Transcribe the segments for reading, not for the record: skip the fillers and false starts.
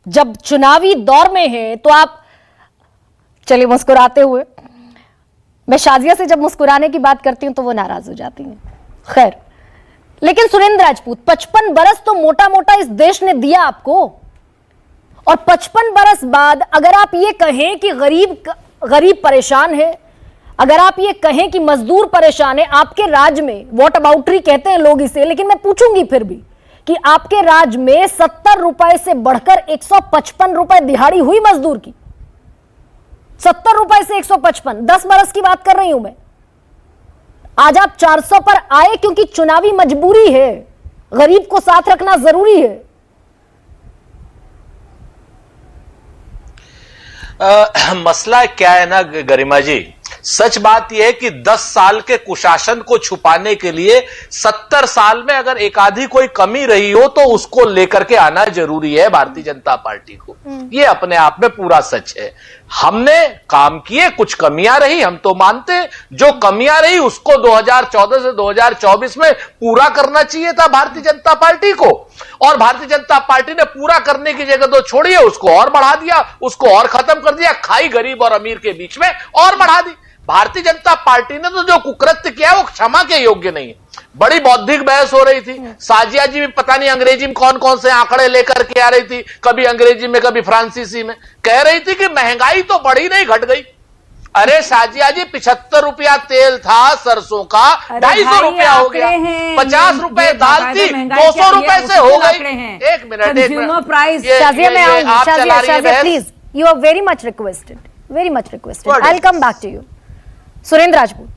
जब चुनावी दौर में है तो आप चलिए मुस्कुराते हुए, मैं शाजिया से जब मुस्कुराने की बात करती हूं तो वो नाराज हो जाती हैं। खैर, लेकिन सुरेंद्र राजपूत 55 बरस तो मोटा मोटा इस देश ने दिया आपको, और 55 बरस बाद अगर आप ये कहें कि गरीब परेशान है, अगर आप ये कहें कि मजदूर परेशान है, आपके राज्य में वॉट अबाउटरी कहते हैं लोग इसे, लेकिन मैं पूछूंगी फिर भी कि आपके राज्य में 70 रुपए से बढ़कर 155 रुपए दिहाड़ी हुई मजदूर की। 70 रुपए से 155, 10 बरस की बात कर रही हूं मैं। आज आप 400 पर आए क्योंकि चुनावी मजबूरी है, गरीब को साथ रखना जरूरी है। मसला क्या है ना गरिमा जी, सच बात यह है कि 10 साल के कुशासन को छुपाने के लिए 70 साल में अगर एक आधी कोई कमी रही हो तो उसको लेकर के आना जरूरी है भारतीय जनता पार्टी को। यह अपने आप में पूरा सच है। हमने काम किए, कुछ कमियां रही, हम तो मानते, जो कमियां रही उसको 2014 से 2024 में पूरा करना चाहिए था भारतीय जनता पार्टी को, और भारतीय जनता पार्टी ने पूरा करने की जगह तो छोड़ी है, उसको और बढ़ा दिया, उसको और खत्म कर दिया, खाई गरीब और अमीर के बीच में और बढ़ा दी। भारतीय जनता पार्टी ने तो जो कुकृत्य किया वो क्षमा के योग्य नहीं है। बड़ी बौद्धिक बहस हो रही थी, साजिया जी भी पता नहीं अंग्रेजी में कौन कौन से आंकड़े लेकर के आ रही थी, कभी अंग्रेजी में कभी फ्रांसीसी में, कह रही थी कि महंगाई तो बढ़ी नहीं घट गई। अरे साजिया जी, 75 रुपया तेल था सरसों का, 250 रुपया हो गया, 50 रुपए दाल थी 200 रुपए से हो गई। एक मिनट, शाजिया में आऊंगी, Shazia please, you are very much requested, I will come back to you. Surendra Rajput,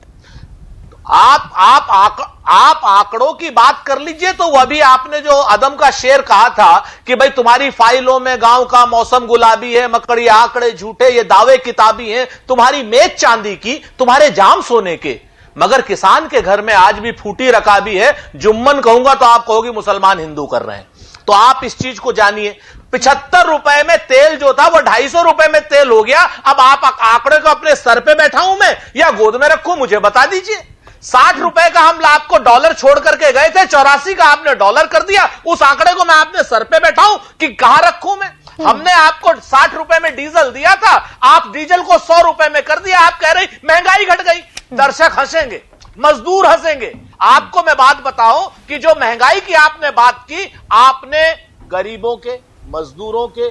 आप आंकड़ों की बात कर लीजिए। तो वह भी आपने जो अदम का शेर कहा था कि भाई तुम्हारी फाइलों में गांव का मौसम गुलाबी है, मकड़ी आंकड़े झूठे, ये दावे किताबी हैं, तुम्हारी मेज चांदी की, तुम्हारे जाम सोने के, मगर किसान के घर में आज भी फूटी रकाबी है। जुम्मन कहूंगा तो आप कहोगे मुसलमान हिंदू कर रहे हैं। तो आप इस चीज को जानिए, 75 रुपए में तेल जो था वो 250 रुपए में तेल हो गया। अब आप आंकड़े को अपने सर पे बैठा हूं मैं या गोद में रखूं, मुझे बता दीजिए। 60 रुपए का हम आपको डॉलर छोड़ करके गए थे, 84 का आपने डॉलर कर दिया। उस आंकड़े को मैं आपने सर पे बैठा हूं कि कहां रखूं मैं। हमने आपको 60 रुपए में डीजल दिया था, आप डीजल को 100 रुपए में कर दिया। आप कह रही महंगाई घट गई। दर्शक हंसेंगे, मजदूर हंसेंगे। आपको मैं बात बताऊं कि जो महंगाई की आपने बात की, आपने गरीबों के, मजदूरों के,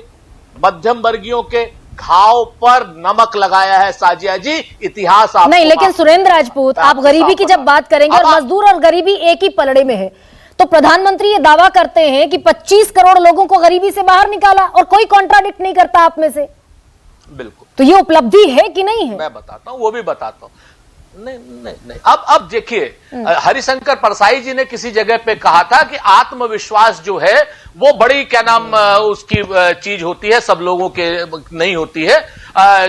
मध्यम वर्गीयों के घाव पर नमक लगाया है साजिया जी। इतिहास आप नहीं, लेकिन सुरेंद्र राजपूत, आप गरीबी की जब बात करेंगे और मजदूर और गरीबी एक ही पलड़े में है, तो प्रधानमंत्री ये दावा करते हैं कि 25 करोड़ लोगों को गरीबी से बाहर निकाला और कोई कॉन्ट्राडिक्ट नहीं करता आप में से। बिल्कुल, तो ये उपलब्धि है कि नहीं है? मैं बताता हूं, वो भी बताता हूं। नहीं। अब देखिए, हरिशंकर परसाई जी ने किसी जगह पे कहा था कि आत्मविश्वास जो है वो बड़ी क्या नाम उसकी चीज होती है, सब लोगों के नहीं होती है।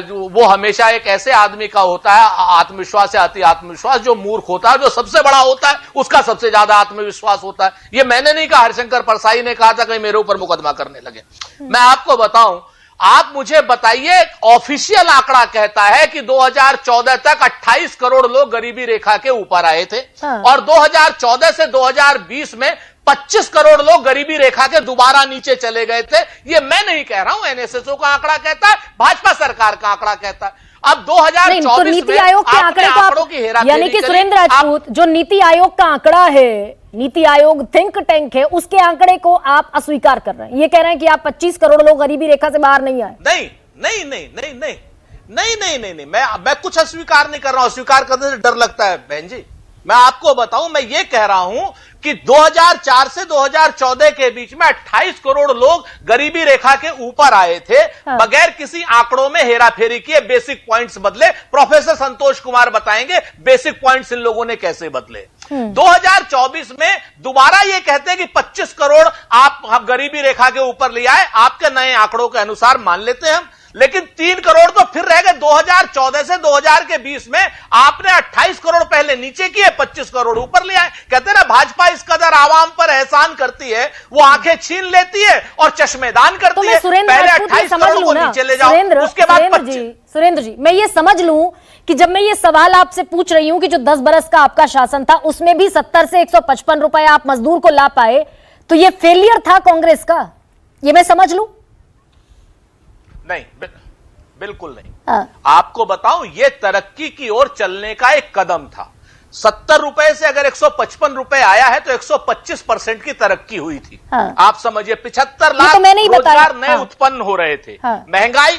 वो हमेशा एक ऐसे आदमी का होता है, आत्मविश्वास से आती आत्मविश्वास, जो मूर्ख होता है, जो सबसे बड़ा होता है, उसका सबसे ज्यादा आत्मविश्वास होता है। ये मैंने नहीं कहा, हरिशंकर परसाई ने कहा था, कहीं मेरे ऊपर मुकदमा करने लगे। मैं आपको बताऊं, आप मुझे बताइए, ऑफिशियल आंकड़ा कहता है कि 2014 तक 28 करोड़ लोग गरीबी रेखा के ऊपर आए थे, और 2014 से 2020 में 25 करोड़ लोग गरीबी रेखा के दोबारा नीचे चले गए थे। ये मैं नहीं कह रहा हूं, एनएसएसओ का आंकड़ा कहता है, भाजपा सरकार का आंकड़ा कहता है। अब 2024 तो नीति आयोग के आंकड़े को, यानी कि सुरेंद्र राजपूत, जो नीति आयोग का आंकड़ा है, नीति आयोग थिंक टैंक है, उसके आंकड़े को आप अस्वीकार कर रहे हैं। ये कह रहे हैं कि आप 25 करोड़ लोग गरीबी रेखा से बाहर नहीं आए। नहीं, मैं कुछ अस्वीकार नहीं कर रहा हूं। अस्वीकार करने से डर लगता है बहन जी। मैं आपको बताऊं, मैं ये कह रहा हूं कि 2004 से 2014 के बीच में 28 करोड़ लोग गरीबी रेखा के ऊपर आए थे, बगैर किसी आंकड़ों में हेराफेरी किए, बेसिक पॉइंट्स बदले। प्रोफेसर संतोष कुमार बताएंगे बेसिक पॉइंट्स इन लोगों ने कैसे बदले। 2024 में दोबारा ये कहते हैं कि 25 करोड़ आप गरीबी रेखा के ऊपर ले आए, आपके नए आंकड़ों के अनुसार मान लेते हैं हम, लेकिन 3 करोड़ तो फिर रह गए। 2014 से 2020 में आपने 28 करोड़ पहले नीचे किए, 25 करोड़ ऊपर ले आए। कहते हैं ना, भाजपा इस कदर आवाम पर एहसान करती है, वो आंखें छीन लेती है और चश्मेदान करती है। पहले 28 करोड़ को नीचे ले जाओ, उसके बाद 25। सुरेंद्र जी, मैं ये समझ लूं कि जब मैं ये सवाल आपसे पूछ रही हूं कि जो 10 बरस का आपका शासन था, उसमें भी 70 से 155 रुपए आप मजदूर को ला पाए, तो ये फेलियर था कांग्रेस का, ये मैं समझ लूं? नहीं, बिल्कुल नहीं। हाँ, आपको बताऊं, ये तरक्की की ओर चलने का एक कदम था। 70 रुपए से अगर 155 रुपए आया है तो 125% की तरक्की हुई थी। हाँ। आप समझिए 75 ये लाख तो मैंने ही बताया। रोजगार नए हाँ। उत्पन्न हो रहे थे। हाँ। महंगाई,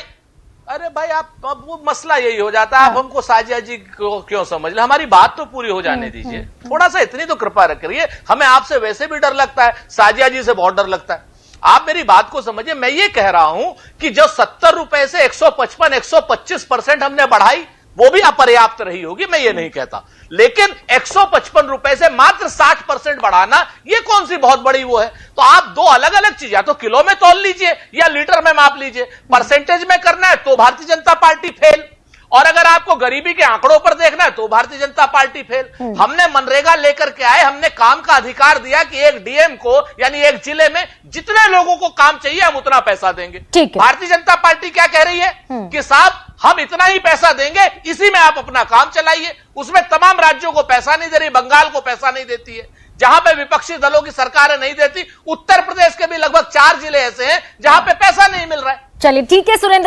अरे भाई आप, अब वो मसला यही हो जाता है। हाँ। आप हमको साजिया जी को क्यों समझ ले, हमारी बात तो पूरी हो जाने दीजिए। थोड़ा सा इतनी तो कृपा रखिए, हमें आपसे वैसे भी डर लगता है, साजिया जी से बहुत डर लगता है। आप मेरी बात को समझिए, मैं ये कह रहा हूं कि जो 70 रुपए से 155 125% हमने बढ़ाई, वो भी अपर्याप्त रही होगी, मैं ये नहीं कहता, लेकिन 155 रुपए से मात्र 60% बढ़ाना, ये कौन सी बहुत बड़ी वो है। तो आप दो अलग अलग चीज, या तो किलो में तौल लीजिए या लीटर में माप लीजिए। परसेंटेज में करना है तो भारतीय जनता पार्टी फेल, और अगर आपको गरीबी के आंकड़ों पर देखना है तो भारतीय जनता पार्टी फेल। हमने मनरेगा लेकर के आए, हमने काम का अधिकार दिया कि एक डीएम को, यानी एक जिले में जितने लोगों को काम चाहिए हम उतना पैसा देंगे। ठीक है। भारतीय जनता पार्टी क्या कह रही है कि साहब हम इतना ही पैसा देंगे, इसी में आप अपना काम चलाइए। उसमें तमाम राज्यों को पैसा नहीं दे रही, बंगाल को पैसा नहीं देती है, जहां पे विपक्षी दलों की सरकारें नहीं देती। उत्तर प्रदेश के भी लगभग 4 जिले ऐसे हैं जहां पे पैसा नहीं मिल रहा है। चलिए ठीक है सुरेंद्र।